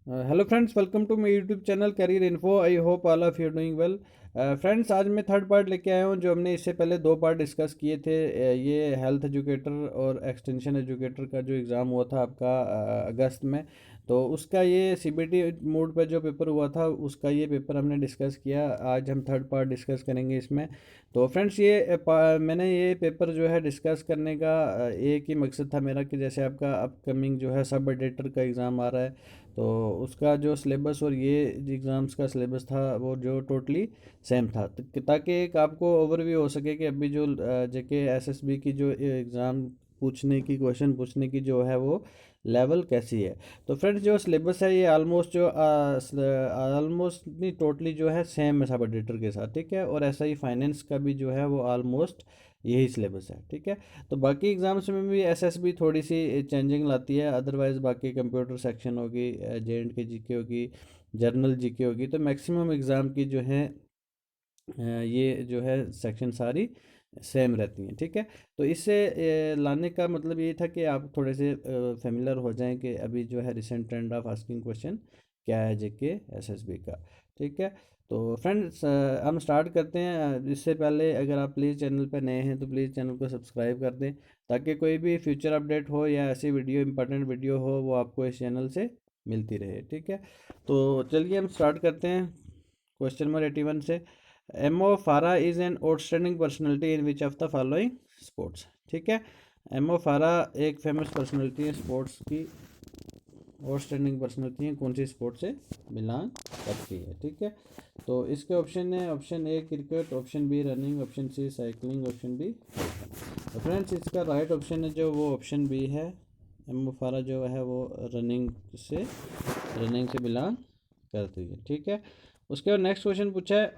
Hello friends, welcome to my YouTube channel career info. I hope all of you doing well. Friends, आज मैं third part लेके आया हूँ। जो हमने इससे पहले दो पार्ट डिस्कस किए थे, ये हेल्थ एजुकेटर और एक्सटेंशन एजुकेटर का जो एग्ज़ाम हुआ था आपका अगस्त में, तो उसका ये सीबीटी मोड पे जो पेपर हुआ था उसका ये पेपर हमने डिस्कस किया। आज हम थर्ड पार्ट डिस्कस करेंगे इसमें। तो फ्रेंड्स, ये मैंने ये पेपर जो है डिस्कस करने का एक ही मकसद था मेरा कि जैसे आपका अपकमिंग जो है सब एडिटर का एग्ज़ाम आ रहा है, तो उसका जो सिलेबस और ये एग्ज़ाम्स का सिलेबस था वो जो टोटली सेम था, ताकि एक आपको ओवरव्यू हो सके कि अभी जो जेके एसएसबी की जो एग्ज़ाम पूछने की क्वेश्चन पूछने की जो है वो लेवल कैसी है। तो फ्रेंड्स, जो सिलेबस है ये ऑलमोस्ट नहीं, टोटली जो है सेम है सब एडिटर के साथ, ठीक है। और ऐसा ही फाइनेंस का भी जो है वो ऑलमोस्ट यही सिलेबस है, ठीक है। तो बाकी एग्ज़ाम्स में भी एसएसबी थोड़ी सी चेंजिंग लाती है, अदरवाइज़ बाकी कंप्यूटर सेक्शन होगी, जे एंड के जीके होगी, जर्नल जीके होगी, तो मैक्सिमम एग्ज़ाम की जो है ये जो है सेक्शन सारी सेम रहती हैं, ठीक है। तो इससे लाने का मतलब ये था कि आप थोड़े से फेमिलर हो जाएं कि अभी जो है recent trend of asking question क्या है जेके एसएसबी का, ठीक है। तो फ्रेंड्स, हम स्टार्ट करते हैं। इससे पहले अगर आप प्लीज़ चैनल पर नए हैं तो प्लीज़ चैनल को सब्सक्राइब कर दें, ताकि कोई भी फ्यूचर अपडेट हो या ऐसी वीडियो इंपॉर्टेंट वीडियो हो वो आपको इस चैनल से मिलती रहे, ठीक है। तो चलिए हम स्टार्ट करते हैं क्वेश्चन नंबर 81 से। एमओ फारा is an outstanding personality in which of the following sports, ठीक है। एमओ फारा एक फेमस पर्सनैलिटी है स्पोर्ट्स की, आउटस्टैंडिंग पर्सनैलिटी है, कौन सी स्पोर्ट्स से बिलोंग करती है, ठीक है। तो इसके ऑप्शन है, option A cricket, option B running, option C cycling, option D. तो फ्रेंड्स, इसका राइट ऑप्शन है जो वो ऑप्शन बी है। एमओ फारा जो है वो रनिंग से बिलोंग करती है, ठीक है। उसके बाद नेक्स्ट क्वेश्चन पूछा है,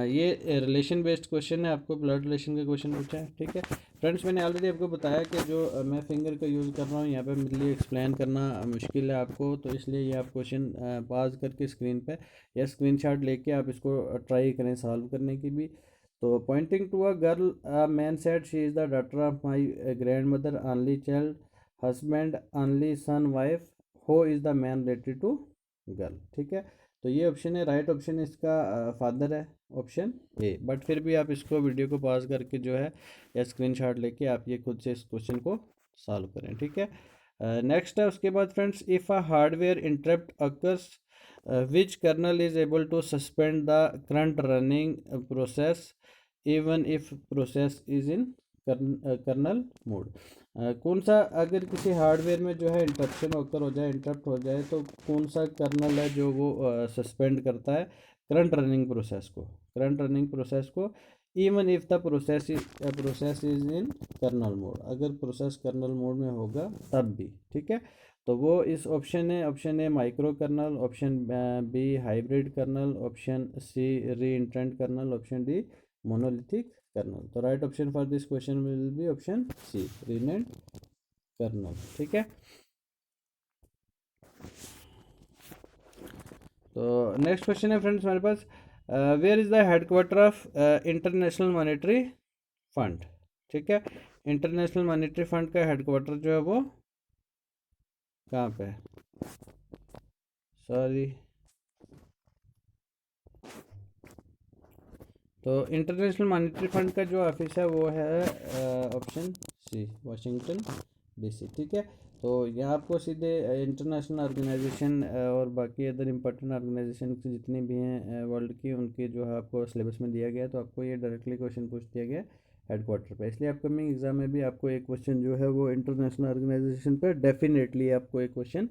ये रिलेशन बेस्ड क्वेश्चन है, आपको ब्लड रिलेशन का क्वेश्चन पूछा है, ठीक है। फ्रेंड्स, मैंने ऑलरेडी आपको बताया कि जो मैं फिंगर का यूज़ कर रहा हूँ यहाँ पे मेरे लिए एक्सप्लेन करना मुश्किल है आपको, तो इसलिए ये आप क्वेश्चन पास करके स्क्रीन पे या स्क्रीनशॉट लेके आप इसको ट्राई करें सॉल्व करने की भी। तो pointing to a girl, man said she is the daughter of my grandmother, only child, husband, only son, wife, who is the man related to girl, ठीक है। तो ये ऑप्शन है, राइट ऑप्शन इसका फादर है, option A. But फिर भी आप इसको वीडियो को पॉज करके जो है या स्क्रीनशॉट लेके आप ये खुद से इस क्वेश्चन को सॉल्व करें, ठीक है। नेक्स्ट है उसके बाद friends, if a hardware interrupt occurs which kernel is able to suspend the current running process even if process is in kernel mode. कौन सा, अगर किसी हार्डवेयर में जो है इंटरप्शन ओकर हो जाए, इंटरप्ट हो जाए, तो कौन सा कर्नल है जो वो सस्पेंड करता है करंट रनिंग प्रोसेस को even if the process is in kernel mode, अगर प्रोसेस कर्नल मोड में होगा तब भी, ठीक है। तो वो इस ऑप्शन है, option A micro kernel, option B hybrid kernel, option C reentrant kernel, option D monolithic kernel. तो right option for this question will be option C reentrant kernel, ठीक है। तो नेक्स्ट क्वेश्चन है friends हमारे पास, where is the headquarter of international monetary fund, ठीक है। International monetary fund का हेडक्वार्टर जो है वो कहाँ पे है, सॉरी। तो इंटरनेशनल मॉनेटरी फंड का जो ऑफिस है वो है ऑप्शन सी वाशिंगटन डीसी, ठीक है। तो यहाँ आपको सीधे इंटरनेशनल ऑर्गेनाइजेशन और बाकी अदर इम्पोर्टेंट ऑर्गेनाइजेशन जितनी भी हैं वर्ल्ड की, उनके जो है आपको सिलेबस में दिया गया है, तो आपको ये डायरेक्टली क्वेश्चन पूछ दिया गया हेडक्वार्टर पे। इसलिए अपकमिंग एग्जाम में भी आपको एक क्वेश्चन जो है वो इंटरनेशनल ऑर्गेनाइजेशन पे डेफिनेटली आपको एक क्वेश्चन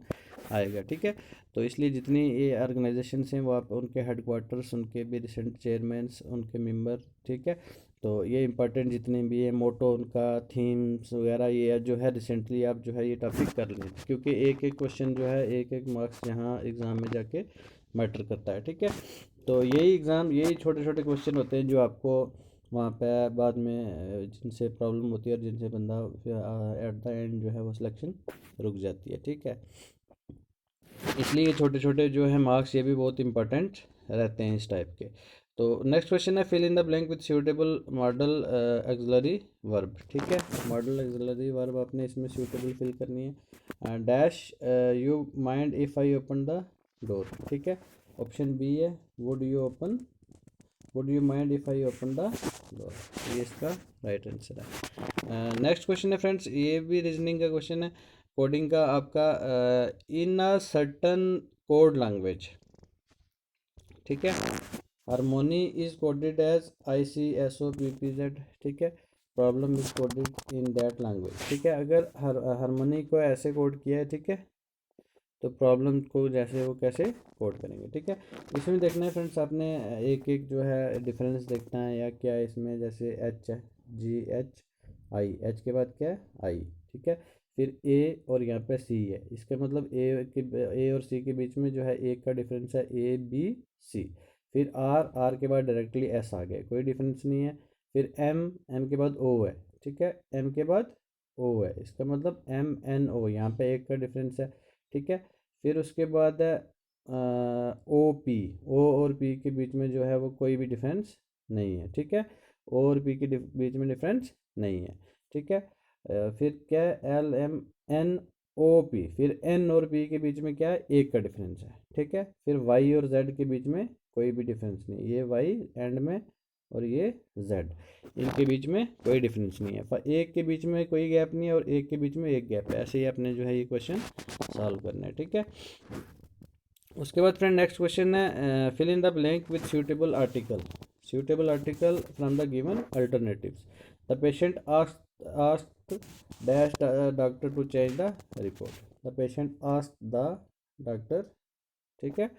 आएगा, ठीक है। तो इसलिए जितनी ये ऑर्गेनाइजेशन हैं वो आप उनके हेडक्वार्टर्स, उनके भी रिसेंट चेयरमैन्स, उनके मेंबर, ठीक है। तो ये इंपॉर्टेंट जितने भी है मोटो उनका, थीम्स वगैरह, ये जो है रिसेंटली आप जो है ये टॉपिक कर लें, क्योंकि एक एक क्वेश्चन जो है एक एक मार्क्स यहाँ एग्ज़ाम में जाके मैटर करता है, ठीक है। तो यही छोटे छोटे क्वेश्चन होते हैं जो आपको वहाँ पे बाद में जिनसे प्रॉब्लम होती है और जिनसे बंदा एट द एंड जो है वो सिलेक्शन रुक जाती है, ठीक है। इसलिए छोटे छोटे जो है मार्क्स ये भी बहुत इंपॉर्टेंट रहते हैं इस टाइप के। तो नेक्स्ट क्वेश्चन है fill in the blank with suitable modal auxiliary verb. ठीक है, मॉडल एक्सिलरी वर्ब आपने इसमें सूटेबल फिल करनी है। Dash you mind if I open the door. ठीक है, ऑप्शन बी है would you mind if I open the door, ये इसका राइट आंसर है। नेक्स्ट क्वेश्चन है फ्रेंड्स, ये भी रीजनिंग का क्वेश्चन है, कोडिंग का आपका। In a certain code language, ठीक है, harmony is coded as ICSOPPZ। ठीक है, problem is coded in that language. ठीक है, अगर हारमोनी को ऐसे कोड किया है, ठीक है, तो प्रॉब्लम को जैसे वो कैसे कोड करेंगे। ठीक है, इसमें देखना है फ्रेंड्स, आपने एक एक जो है डिफरेंस देखना है या क्या है इसमें। जैसे H है, GHI, H के बाद क्या है I। ठीक है, फिर A और यहाँ पे C है, इसका मतलब A और C के बीच में जो है एक का डिफरेंस है ABC। फिर R के बाद डायरेक्टली S आ गया, कोई डिफरेंस नहीं है। फिर M के बाद O है। ठीक है, M के बाद O है, इसका मतलब MNO, यहाँ पे एक का डिफरेंस है। ठीक है, फिर उसके बाद है O और P के बीच में जो है वो कोई भी डिफरेंस नहीं है। ठीक है, O और P के बीच में डिफरेंस नहीं है। ठीक है, फिर क्या है LMNOP, फिर N और P के बीच में क्या है, एक का डिफरेंस है। ठीक है, फिर Y और Z के बीच में कोई भी डिफरेंस नहीं, ये Y एंड में और ये Z, इनके बीच में कोई डिफरेंस नहीं है। एक के बीच में कोई गैप नहीं है और एक के बीच में एक गैप है। ऐसे ही आपने जो है ये क्वेश्चन सॉल्व करना है। ठीक है, उसके बाद फ्रेंड नेक्स्ट क्वेश्चन है fill in the blank with suitable article from the given alternatives. The patient asked dash doctor to change the report. The patient asked the doctor. ठीक है,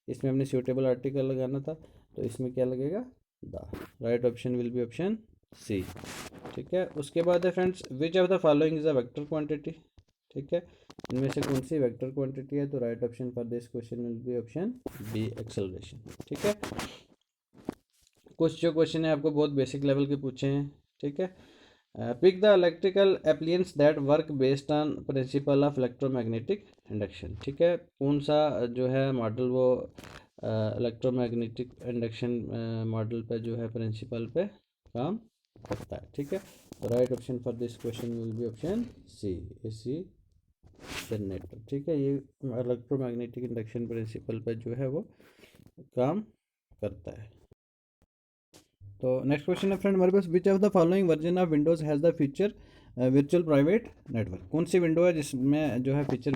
इसमें हमने सूटेबल आर्टिकल लगाना था, तो इसमें क्या लगेगा, the. Right option will be option C. ठीक है, उसके बाद है friends which of the following is a vector quantity. ठीक है, इनमें से कौन सी वेक्टर क्वांटिटी है, तो right option for this question will be option B, acceleration. ठीक है, कुछ जो क्वेश्चन है आपको बहुत बेसिक लेवल के पूछे हैं। ठीक है, pick the electrical appliances that work based on principle of electromagnetic induction. ठीक है, कौन सा जो है मॉडल वो इलेक्ट्रोमैग्नेटिक इंडक्शन मॉडल पे जो है प्रिंसिपल पे काम करता है। ठीक है, तो right option for this question will be option C, AC generator. ठीक है, ये इलेक्ट्रोमैग्नेटिक इंडक्शन प्रिंसिपल पे जो है वो काम करता है। तो नेक्स्ट क्वेश्चन है फ्रेंड हमारे पास, which of the following version of windows has the feature virtual private network. कौन सी विंडो है जिसमें जो है फीचर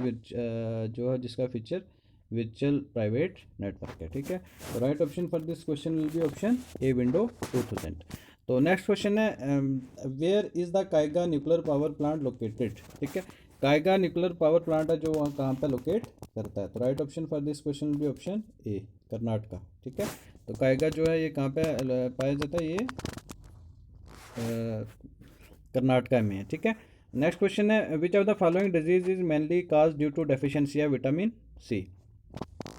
जो है जिसका फीचर वर्चुअल प्राइवेट नेटवर्क है। ठीक है, तो right option for this question will be option A, window 2000। तो नेक्स्ट क्वेश्चन है where is the Kaiga nuclear power plant located. ठीक है, कायगा न्यूक्लियर पावर प्लांट है जो वहाँ कहाँ पर लोकेट करता है, तो right option for this question will be option ए, कर्नाटका। ठीक है, तो कायगा जो है ये कहाँ पे पाया जाता है, ये कर्नाटका में है। ठीक है, नेक्स्ट क्वेश्चन है which of the following disease is mainly cause due to deficiency of vitamin C.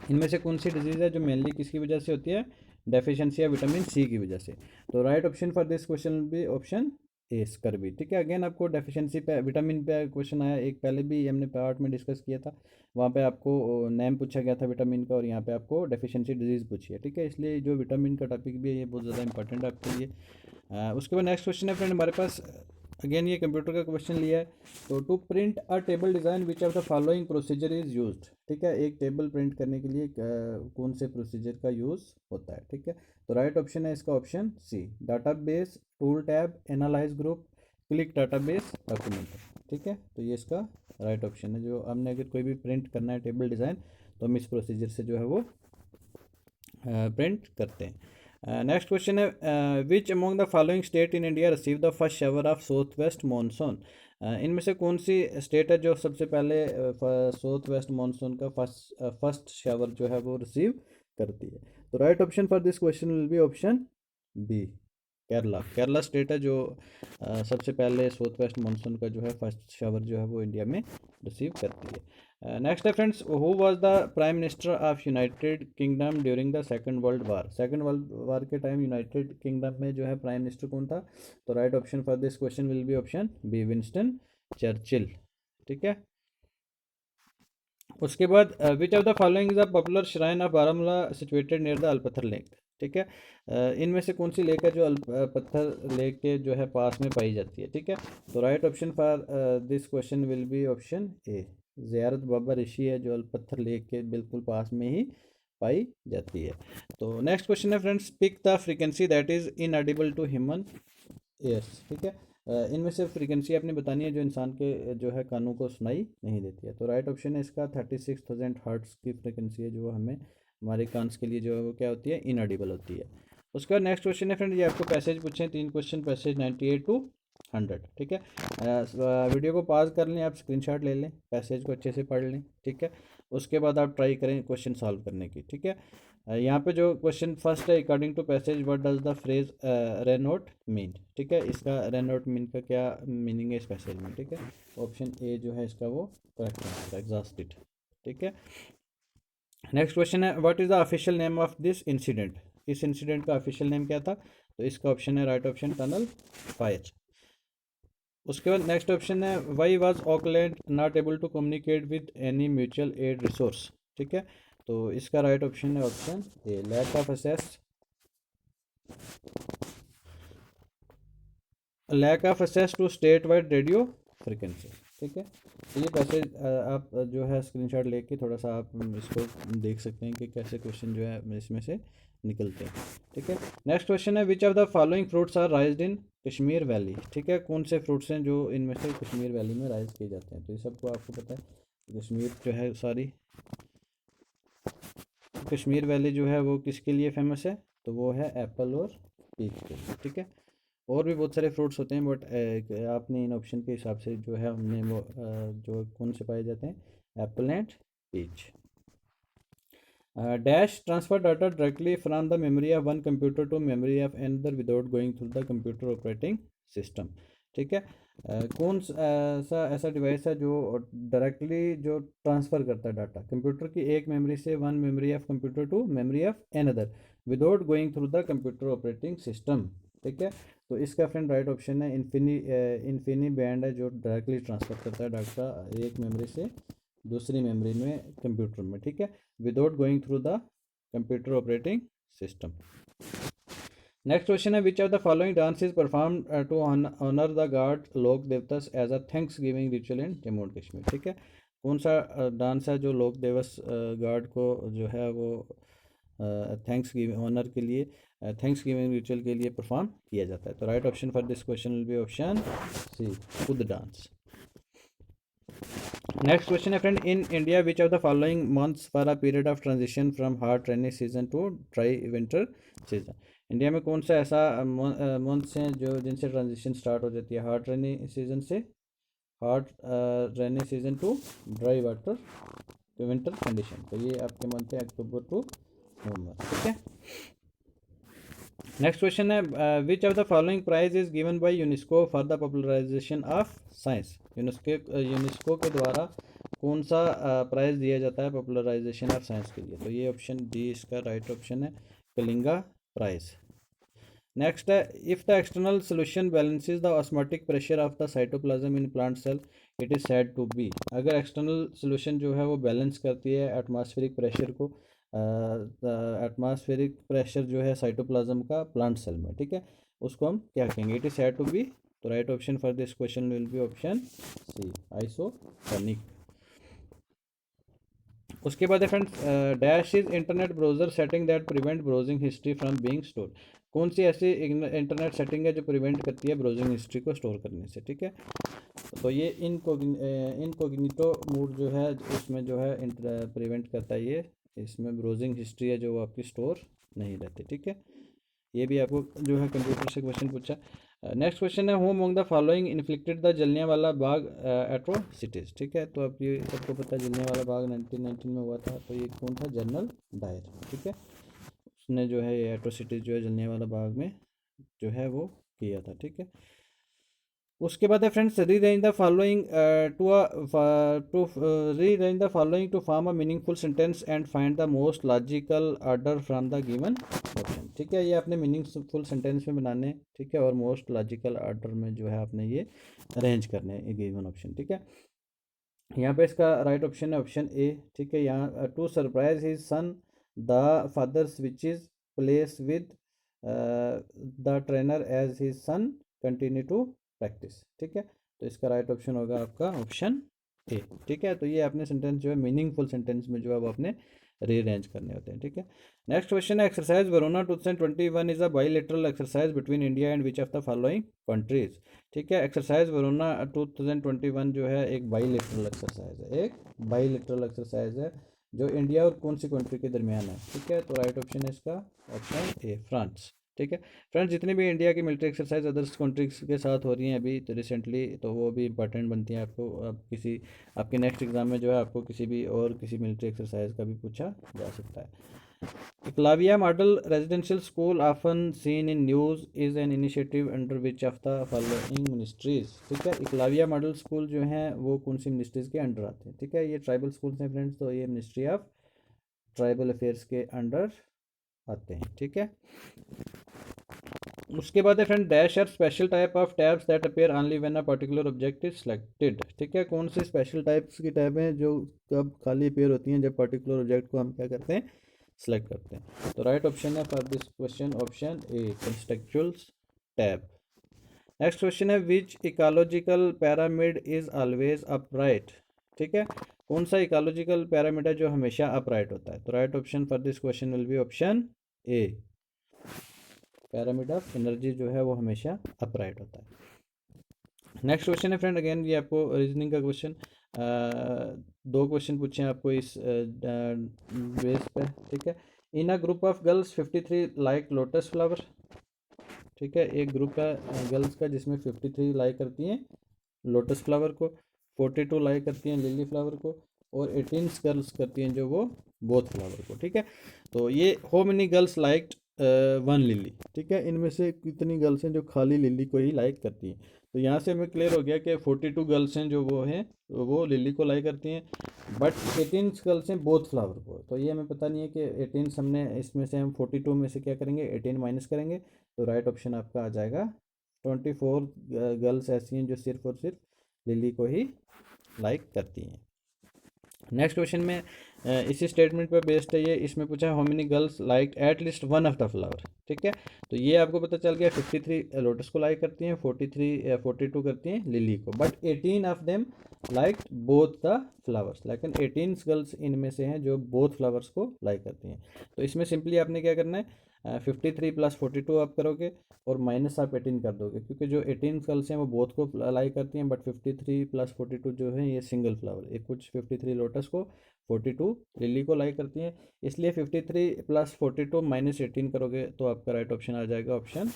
इनमें से कौन सी डिजीज़ है जो मेनली किसकी वजह से होती है, डेफिशिएंसी ऑफ विटामिन सी की वजह से। तो right option for this question भी ऑप्शन ए, स्कर्वी। ठीक है, अगेन आपको डेफिशिएंसी पे विटामिन पे क्वेश्चन आया, एक पहले भी हमने पार्ट में डिस्कस किया था, वहाँ पे आपको नेम पूछा गया था विटामिन का और यहाँ पे आपको डेफिशिएंसी डिजीज़ पूछी है। ठीक है, इसलिए जो विटामिन का टॉपिक भी है ये बहुत ज़्यादा इंपॉर्टेंट है आपके लिए। उसके बाद नेक्स्ट क्वेश्चन है फ्रेंड हमारे पास, अगेन ये कंप्यूटर का क्वेश्चन लिया है। तो to print a table design which of the following procedure is used. ठीक है, एक टेबल प्रिंट करने के लिए कौन से प्रोसीजर का यूज़ होता है। ठीक है, तो राइट ऑप्शन है इसका option C, database, tool tab, analyse group, click database, document. ठीक है, तो ये इसका राइट ऑप्शन है, जो हमने अगर कोई भी प्रिंट करना है टेबल डिज़ाइन तो हम इस प्रोसीजर से जो है वो प्रिंट करते हैं। नेक्स्ट क्वेश्चन है which among the following state in India receive the first shower of south west monsoon. इनमें से कौन सी स्टेट है जो सबसे पहले साउथ वेस्ट मानसून का फर्स्ट शावर जो है वो रिसीव करती है। तो right option for this question will be option B, Kerala state है जो सबसे पहले साउथ वेस्ट मानसून का जो है फर्स्ट शावर जो है वो इंडिया में रिसीव करती है। नेक्स्ट है friends, who was the prime minister of United kingdom during the second world war. Second world war के टाइम यूनाइटेड किंगडम में जो है प्राइम मिनिस्टर कौन था, तो right option for this question will be option B, Winston Churchill. ठीक है, उसके बाद which of the following is a popular shrine of Baramulla situated near the Alpathar lake. ठीक है। इनमें से कौन सी लेक है जो पत्थर लेक के जो है पास में पाई जाती है, ठीक है। तो right option for this question will be option ए। ज़ियारत बाबा ऋषि है जो पत्थर लेक के बिल्कुल पास में ही पाई जाती है। तो नेक्स्ट क्वेश्चन है friends, pick the frequency that is inaudible to human ears, ठीक है। इनमें से फ्रीक्वेंसी आपने बतानी है जो इंसान के जो है कानों को सुनाई नहीं देती है। तो राइट ऑप्शन है इसका 36,000 हर्ट्स की फ्रीक्वेंसी है जो हमें हमारे कान्स के लिए जो है वो क्या होती है, इनऑडिबल होती है। उसके बाद नेक्स्ट क्वेश्चन है फ्रेंड, ये आपको पैसेज पूछे हैं 3 क्वेश्चन, पैसेज 98 टू 100, ठीक है। वीडियो को पॉज कर लें, आप स्क्रीनशॉट ले लें, पैसेज को अच्छे से पढ़ लें, ठीक है। उसके बाद आप ट्राई करें क्वेश्चन सॉल्व करने की, ठीक है। यहाँ पे जो क्वेश्चन फर्स्ट है, according to passage what does the phrase renote mean, ठीक है। इसका रेनोट मीन का क्या मीनिंग है इस पैसेज में, ठीक है। ऑप्शन ए जो है इसका वो करेक्ट आंसर, एग्जॉस्टेड, ठीक है। नेक्स्ट क्वेश्चन है, what is the official name of this incident, इस इंसिडेंट का ऑफिशियल नेम क्या था। तो इसका ऑप्शन है राइट ऑप्शन टनल फायर। उसके बाद नेक्स्ट ऑप्शन है, why was Auckland not able to communicate with any mutual aid resource, ठीक है। तो इसका राइट ऑप्शन है option A, lack of access, lack of access to state wide radio frequency, ठीक है। तो ये पैसेज आप जो है स्क्रीनशॉट लेके थोड़ा सा आप इसको देख सकते हैं कि कैसे क्वेश्चन जो है इसमें से निकलते हैं, ठीक है। नेक्स्ट क्वेश्चन है, which of the following fruits are raised in Kashmir valley, ठीक है। कौन से फ्रूट्स हैं जो इनमें से कश्मीर वैली में राइज किए जाते हैं। तो ये सबको आपको पता है, कश्मीर जो है सॉरी कश्मीर वैली जो है वो किसके लिए फेमस है, तो वो है एप्पल और पीच के लिए, ठीक है। और भी बहुत सारे फ्रूट्स होते हैं बट आपने इन ऑप्शन के हिसाब से जो है हमने वो जो कौन से पाए जाते हैं, apple and peach. Dash transfer data directly from the memory of one computer to memory of another without going through the computer operating system, ठीक है। कौन सा ऐसा डिवाइस है जो डायरेक्टली जो ट्रांसफ़र करता है डाटा कंप्यूटर की एक मेमोरी से, one memory of computer to memory of another without going through the computer operating system, ठीक है। तो इसका फ्रेंड राइट ऑप्शन है इन्फिनी बैंड है जो डायरेक्टली ट्रांसफ़र करता है डाटा एक मेमोरी से दूसरी मेमोरी में कंप्यूटर में, ठीक है, without going through the computer operating system. Next question है, which of the following dance is perform to honour the god Lok Devtas as a thanksgiving ritual in Jammu and Kashmir, ठीक है। कौन सा डांस है जो लोक दिवस गॉड को जो है वो थैंक्स गिविंग ऑनर के लिए थैंक्स गिविंग रिचुअल के लिए परफॉर्म किया जाता है। तो right option for this question will be option C, खुद डांस। नेक्स्ट क्वेश्चन है friend, in India which of the following months for a period of transition from hot rainy season to dry winter season, India में कौन सा ऐसा months हैं जो जिनसे ट्रांजिशन स्टार्ट हो जाती है हॉट रेनी सीजन से, hot rainy season to dry water winter condition. तो ये आपके मंथ है अक्टूबर टू नवंबर, ठीक है। नेक्स्ट क्वेश्चन है, which of the following prize is given by UNESCO for the popularisation of science, UNESCO के द्वारा कौन सा प्राइज दिया जाता है पॉपुलराइजेशन ऑफ साइंस के लिए। तो ये ऑप्शन डी इसका राइट ऑप्शन है, कलिंगा प्राइज। नेक्स्ट है, if the external solution balances the osmotic pressure of the cytoplasm in plant cell it is said to be, अगर एक्सटर्नल सोल्यूशन जो है वो बैलेंस करती है एटमॉस्फेरिक प्रेशर को, एटमॉस्फेरिक प्रेशर जो है साइटोप्लाज्म का प्लांट सेल में, ठीक है, उसको हम क्या कहेंगे, it is said to be. तो right option for this question will be option C, isotonic. उसके बाद है friends, dash is internet browser setting that prevent browsing history from being store, कौन सी ऐसी इंटरनेट सेटिंग है जो प्रिवेंट करती है ब्राउजिंग हिस्ट्री को स्टोर करने से, ठीक है। तो ये इनकोग्निटो मोड जो है उसमें जो है प्रिवेंट करता है ये, इसमें ब्राउजिंग हिस्ट्री है जो आपकी स्टोर नहीं रहती, ठीक है। ये भी आपको जो है कंप्यूटर से क्वेश्चन पूछा। नेक्स्ट क्वेश्चन है, home among the following inflicted the Jallianwala Bagh atrocities, ठीक है। तो अब ये सबको पता है जलियांवाला बाग 1919 में हुआ था, तो ये कौन था, जनरल डायर, ठीक है। उसने जो है ये एट्रोसिटीज़ जो है जलियांवाला बाग में जो है वो किया था, ठीक है। उसके बाद है friends, rearrange the following rearrange the following to form a meaningful sentence and find the most logical order from the given option, ठीक है। ये आपने मीनिंगफुल सेंटेंस में बनाने, ठीक है, और मोस्ट लॉजिकल ऑर्डर में जो है आपने ये अरेंज करने ये गिवन ऑप्शन, ठीक है। यहाँ पे इसका राइट ऑप्शन है ऑप्शन ए, ठीक है। यहाँ to surprise his son the father switches place with the trainer as his son continue to practice. ठीक है, तो इसका राइट ऑप्शन होगा आपका ऑप्शन ए। ठीक है, तो ये अपने सेंटेंस जो है मीनिंगफुल सेंटेंस में जो है वो अपने रीअरेंज करने होते हैं। ठीक है, नेक्स्ट क्वेश्चन है exercise Varuna 2021 is a bilateral exercise between India and which of the following countries. ठीक है, एक्सरसाइज वरुणा 2021 जो है एक बाईलेटरल एक्सरसाइज है, एक बाईलेटरल एक्सरसाइज है जो इंडिया और कौन सी कंट्री के दरमियान है। ठीक है, तो राइट ऑप्शन है इसका ऑप्शन ए, फ्रांस। ठीक है फ्रेंड्स, जितनी भी इंडिया की मिलिट्री एक्सरसाइज अदर्स कंट्रीज के साथ हो रही हैं अभी तो रिसेंटली, तो वो भी इंपॉर्टेंट बनती हैं आपको। अब किसी आपके नेक्स्ट एग्जाम में जो है आपको किसी भी और किसी मिलिट्री एक्सरसाइज का भी पूछा जा सकता है। Eklavya model residential school often seen in news is an initiative under which of the following ministries. ठीक है, एकलव्य मॉडल स्कूल जो हैं वो कौन सी मिनिस्ट्रीज के अंडर आते हैं। ठीक है, ये ट्राइबल स्कूल्स हैं फ्रेंड्स, तो ये मिनिस्ट्री ऑफ ट्राइबल अफेयर्स के अंडर आते हैं। ठीक है, उसके बाद है friend dash are special type of tabs that appear only when a particular object is selected. ठीक है, कौन से स्पेशल टाइप्स की टैब हैं जो कब खाली अपेयर होती हैं जब पर्टिकुलर ऑब्जेक्ट को हम क्या करते हैं, सिलेक्ट करते हैं। तो राइट ऑप्शन है for this question option A, contextuals tab. Next question है which ecological pyramid is always upright. ठीक है, कौन सा इकोलॉजिकल पैरामिड है जो हमेशा अपराइट होता है। तो right option for this question will be option A, pyramid of energy जो है वो हमेशा अपराइट होता है। नेक्स्ट क्वेश्चन है फ्रेंड, अगेन ये आपको रीजनिंग का क्वेश्चन, दो क्वेश्चन पूछे हैं आपको इस बेस पे। ठीक है, in a group of girls 53 like lotus flower. ठीक है, एक ग्रुप है गर्ल्स का जिसमें 53 लाइक करती हैं लोटस फ्लावर को, 42 लाइक करती हैं लिली फ्लावर को, और 18 गर्ल्स करती हैं जो वो बोथ फ्लावर को। ठीक है, तो ये how many girls liked one lily. ठीक है, इनमें से कितनी गर्ल्स हैं जो खाली लिली को ही लाइक करती हैं। तो यहाँ से हमें क्लियर हो गया कि 42 गर्ल्स हैं जो वो हैं वो लिली को लाइक करती हैं, बट 18 गर्ल्स हैं बोथ फ्लावर को। तो ये हमें पता नहीं है कि 18 हमने इसमें से हम 42 में से क्या करेंगे, 18 माइनस करेंगे। तो राइट ऑप्शन आपका आ जाएगा 24 गर्ल्स ऐसी हैं जो सिर्फ और सिर्फ लिली को ही लाइक करती हैं। नेक्स्ट क्वेश्चन में इसी स्टेटमेंट पर बेस्ड है ये, इसमें पूछा है how many girls like at least one of the flower. ठीक है, तो ये आपको पता चल गया 53 लोटस को लाइक करती हैं, 42 करती हैं लिली को, but 18 of them like both the flowers, लेकिन 18 गर्ल्स इनमें से हैं जो बोथ फ्लावर्स को लाइक करती हैं। तो इसमें सिंपली आपने क्या करना है, 53 प्लस 42 आप करोगे और माइनस आप 18 कर दोगे, क्योंकि जो 18 गर्ल्स हैं वो बोथ को लाइक करती हैं, बट 53 प्लस 42 जो है ये सिंगल फ्लावर, एक कुछ 53 लोटस को 42 लिली को लाइक करती हैं, इसलिए 53 प्लस 42 माइनस 18 करोगे तो आपका राइट ऑप्शन आ जाएगा ऑप्शन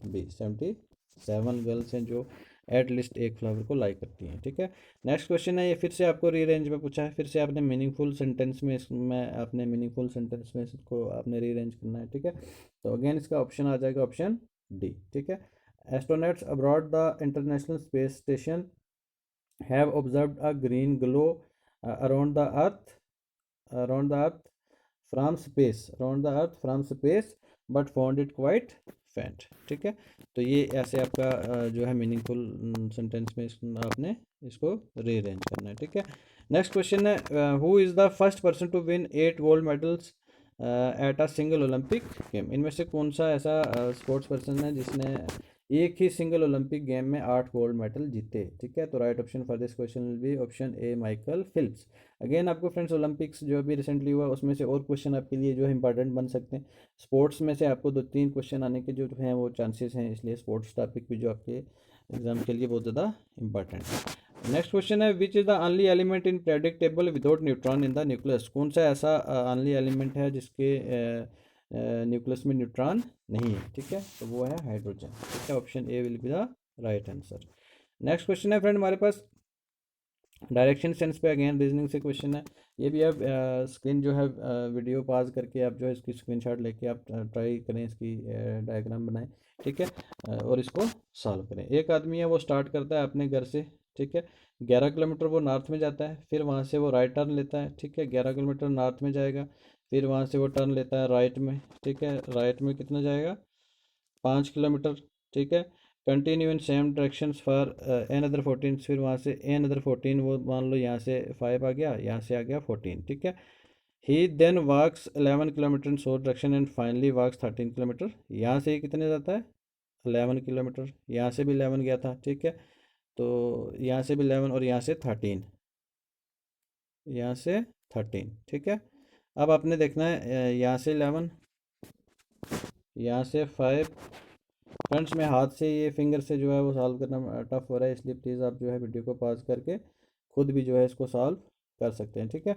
बी, 77 गर्ल्स हैं जो एट लीस्ट एक फ्लावर को लाइक करती हैं। ठीक है, नेक्स्ट क्वेश्चन है ये फिर से आपको रीअरेंज में पूछा है, फिर से आपने मीनिंगफुल सेंटेंस में इसमें आपने मीनिंगफुल सेंटेंस में इसको आपने रीअरेंज करना है। ठीक है, तो अगेन इसका ऑप्शन आ जाएगा ऑप्शन डी। ठीक है, astronauts abroad the international space station have observed a green glow around the earth around the earth from space but found it quite faint। ठीक है, तो ये ऐसे आपका जो है मीनिंगफुल सेंटेंस में आपने इसको रीअरेंज करना है। ठीक है, नेक्स्ट क्वेश्चन है who is the first person to win 8 gold medals at a single Olympic game. इनमें से कौन सा ऐसा स्पोर्ट्स पर्सन है जिसने एक ही सिंगल ओलंपिक गेम में 8 गोल्ड मेडल जीते। ठीक है, तो right option for this question will be option A, Michael Phelps. Again आपको फ्रेंड्स ओलंपिक्स जो अभी रिसेंटली हुआ उसमें से और क्वेश्चन आपके लिए जो है इंपॉर्टेंट बन सकते हैं। स्पोर्ट्स में से आपको 2-3 क्वेश्चन आने के जो हैं वो चांसेस हैं, इसलिए स्पोर्ट्स टॉपिक भी जो आपके एग्जाम के लिए बहुत ज़्यादा इंपॉर्टेंट है। नेक्स्ट क्वेश्चन है which is the only element in predictable without neutron in the nucleus. कौन सा ऐसा ओनली एलिमेंट है जिसके न्यूक्लियस में न्यूट्रॉन नहीं है। ठीक है, तो वो है हाइड्रोजन। ठीक है, option A will be the right answer. Next question है फ्रेंड हमारे पास डायरेक्शन सेंस पे, अगेन रीजनिंग से क्वेश्चन है। ये भी आप स्क्रीन जो है वीडियो पॉज करके आप जो है इसकी स्क्रीनशॉट लेके आप ट्राई करें, इसकी डायग्राम बनाएं। ठीक है, और इसको सॉल्व करें। एक आदमी है वो स्टार्ट करता है अपने घर से। ठीक है, 11 किलोमीटर वो नॉर्थ में जाता है, फिर वहाँ से वो राइट टर्न लेता है। ठीक है, 11 किलोमीटर नॉर्थ में जाएगा, फिर वहाँ से वो टर्न लेता है राइट में। ठीक है, राइट में कितना जाएगा, 5 किलोमीटर। ठीक है, continue in same direction for another 14, फिर वहाँ से एन अदर 14 वो मान लो यहाँ से 5 आ गया, यहाँ से आ गया 14। ठीक है, he then walks 11 kilometre in so direction and finally walks 13 kilometre. यहाँ से ये कितने जाता है 11 किलोमीटर, यहाँ से भी 11 गया था, ठीक है। तो यहाँ से भी 11 और यहाँ से 13, यहाँ से 13, ठीक है। अब आपने देखना है यहाँ से 11, यहाँ से 5। फ्रेंड्स मैं हाथ से ये फिंगर से जो है वो सॉल्व करना टफ हो रहा है, इसलिए प्लीज़ आप जो है वीडियो को पॉज करके खुद भी जो है इसको सॉल्व कर सकते हैं, ठीक है।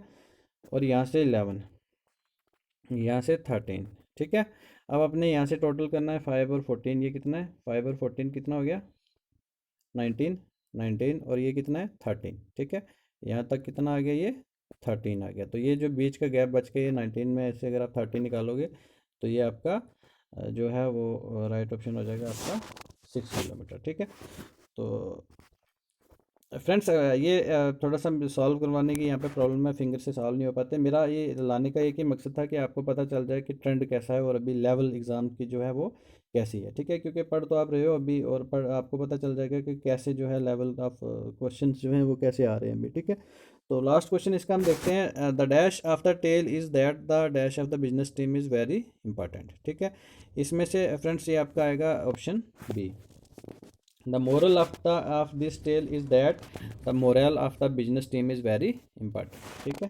और यहाँ से 11, यहाँ से 13, ठीक है। अब अपने यहाँ से टोटल करना है 5 और 14, ये कितना है 5 और 14 कितना हो गया 19, 19 और ये कितना है 13, ठीक है। यहाँ तक कितना आ गया ये 13 आ गया। तो ये जो बीच का गैप बच गया ये 19 में से अगर आप 13 निकालोगे तो ये आपका जो है वो राइट ऑप्शन हो जाएगा आपका 6 किलोमीटर, ठीक है। तो फ्रेंड्स ये थोड़ा सा सॉल्व करवाने की यहाँ पे प्रॉब्लम है, फिंगर से सॉल्व नहीं हो पाते। मेरा ये लाने का एक ही मकसद था कि आपको पता चल जाए कि ट्रेंड कैसा है और अभी लेवल एग्ज़ाम की जो है वो कैसी है, ठीक है। क्योंकि पढ़ तो आप रहे हो अभी, और पढ़ आपको पता चल जाएगा कि कैसे जो है लेवल ऑफ क्वेश्चंस जो हैं वो कैसे आ रहे हैं अभी, ठीक है। तो लास्ट क्वेश्चन इसका हम देखते हैं। The dash of the tail is that the dash of the business team is very important, ठीक है। इसमें से फ्रेंड्स ये आपका आएगा option B. The moral of this tale is that the morale of the business team is very important, ठीक है।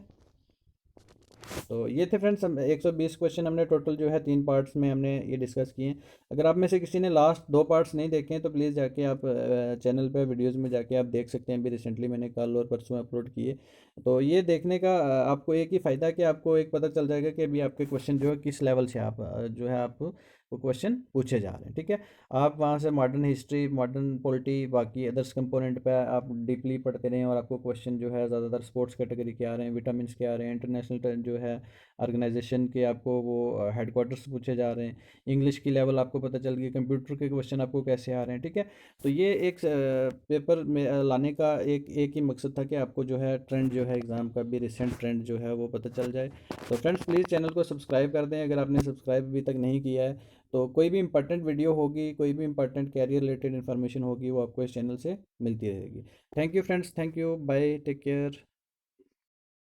तो ये थे फ्रेंड्स, हम 120 क्वेश्चन हमने टोटल जो है 3 पार्ट्स में हमने ये डिस्कस किए हैं। अगर आप में से किसी ने लास्ट 2 पार्ट्स नहीं देखे हैं तो प्लीज़ जाके आप चैनल पे वीडियोस में जाके आप देख सकते हैं। अभी रिसेंटली मैंने कल और परसों अपलोड किए। तो ये देखने का आपको एक ही फ़ायदा है कि आपको एक पता चल जाएगा कि अभी आपके क्वेश्चन जो है किस लेवल से आप जो है आप वो क्वेश्चन पूछे जा रहे हैं, ठीक है। आप वहाँ से मॉडर्न हिस्ट्री, मॉडर्न पॉलिटी, बाकी अदर्स कंपोनेंट पे आप डीपली पढ़ते रहें और आपको क्वेश्चन जो है ज़्यादातर स्पोर्ट्स कैटेगरी के आ रहे हैं, विटामिन के आ रहे हैं, इंटरनेशनल जो है ऑर्गेनाइजेशन के आपको वो हेडक्वार्टर्स पूछे जा रहे हैं, इंग्लिश की लेवल आपको पता चल गई, कंप्यूटर के क्वेश्चन आपको कैसे आ रहे हैं, ठीक है। तो ये एक पेपर में लाने का एक ही मकसद था कि आपको जो है ट्रेंड जो है एग्ज़ाम का भी रिसेंट ट्रेंड जो है वो पता चल जाए। तो फ्रेंड्स प्लीज़ चैनल को सब्सक्राइब कर दें अगर आपने सब्सक्राइब अभी तक नहीं किया है। तो कोई भी इंपॉर्टेंट वीडियो होगी, कोई भी इंपॉर्टेंट कैरियर रिलेटेड इन्फॉर्मेशन होगी वो आपको इस चैनल से मिलती रहेगी। Thank you friends, thank you, bye, take care.